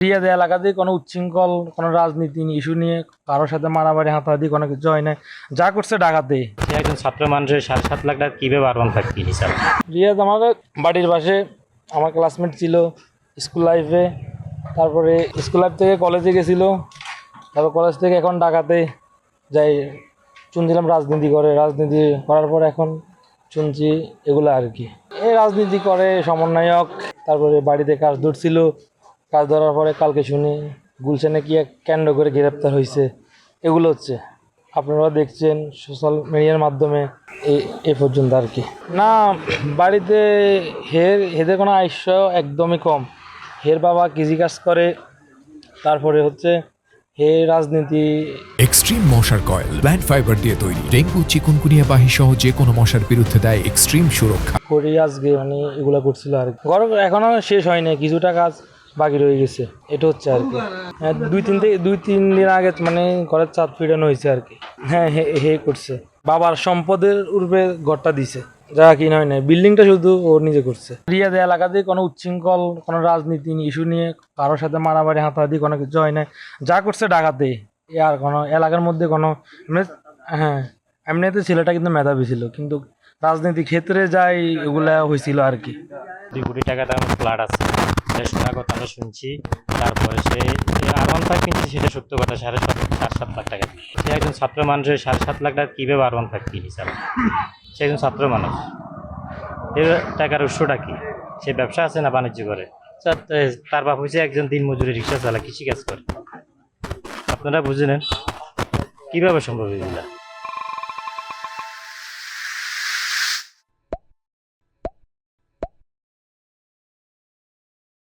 রিয়াদ এলাকাতে কোনো উচ্ছৃঙ্খল কোনো রাজনীতি ইস্যু নিয়ে কারোর সাথে মারামারি হাতাহাতি কোনো কিছু হয় না, যা করছে ডাকাতে। সে একজন ছাত্র মানুষের 7.5 লাখ টাকা কীভাবে আরবান থাকে কি হিসাব? রিয়াদ আমাদের বাড়ির পাশে, আমার ক্লাসমেট ছিল স্কুল লাইফে, তারপরে স্কুল লাইফ থেকে কলেজে গেছিলো, তারপর কলেজ থেকে এখন ঢাকাতে যাই। শুনছিলাম রাজনীতি করার পর এখন শুনছি এগুলো আর কি। এই রাজনীতি করে সমন্বয়ক, তারপরে বাড়িতে কাজ ধরছিল, কাজ ধরার পরে কালকে শুনি গুলশানে কি এক কেন্দ্র করে গ্রেপ্তার হয়েছে। এগুলো হচ্ছে আপনারা দেখছেন সোশ্যাল মিডিয়ার মাধ্যমে এ পর্যন্ত আর কি। না, বাড়িতে হেদের কোনো আয়স্য একদমই কম। হের বাবা কৃষি কাজ করে, তারপরে হচ্ছে হে রাজনীতি। এক্সট্রিম মশার কয়েল প্ল্যান্ট ফাইবার দিয়ে তৈরি, ডেঙ্গু চিকুনগুনিয়া বাহি সহ যে কোনো মশার বিরুদ্ধে দেয় এক্সট্রিম সুরক্ষা। করি আজকে মানে এগুলো করছিল আর কি। গরম এখনো শেষ হয়নি, কিছুটা কাজ বাকি রয়ে গেছে। এটা হচ্ছে আর কি। হ্যাঁ, দুই তিন দিন আগে মানে ঘরের ছাদ ফিরানো হয়েছে আর কি। হ্যাঁ, হে করছে, বাবার সম্পদের উপরে ঘরটা দিছে, যা কিনা হয় না, বিল্ডিংটা শুধু ও নিজে করছে। রিয়াদ এলাকাতে কোনো উচ্ছৃঙ্খল কোনো রাজনীতি ইস্যু নিয়ে কারোর সাথে মারামারি হাতাহাতি কোনো কিছু হয় না, যা করছে ডাকাতে। আর কোনো এলাকার মধ্যে কোনো হ্যাঁ, এমনিতে ছেলেটা কিন্তু মেধাবী ছিল, কিন্তু রাজনীতি ক্ষেত্রে যাই এগুলা হয়েছিল আর কি। 2 কোটি টাকা দাম ফ্ল্যাট আছে, এটা শোনা কথা আমরা শুনছি। তারপরে সে আরবান থাকে কিনছে, সেটা সত্য কথা, 7.5 লাখ টাকা। সে একজন ছাত্র মানুষের 7.5 লাখ টাকা কীভাবে আরবান থাকে কি হিসাব? সে একজন ছাত্র মানুষ, এর টাকার উৎসটা কি? সে ব্যবসা আছে না বাণিজ্য করে? তার বাপ হচ্ছে একজন দিনমজুরি, রিক্সা চালা, কৃষিকাজ করে। আপনারা বুঝে নেন কীভাবে সম্ভব এগুলা।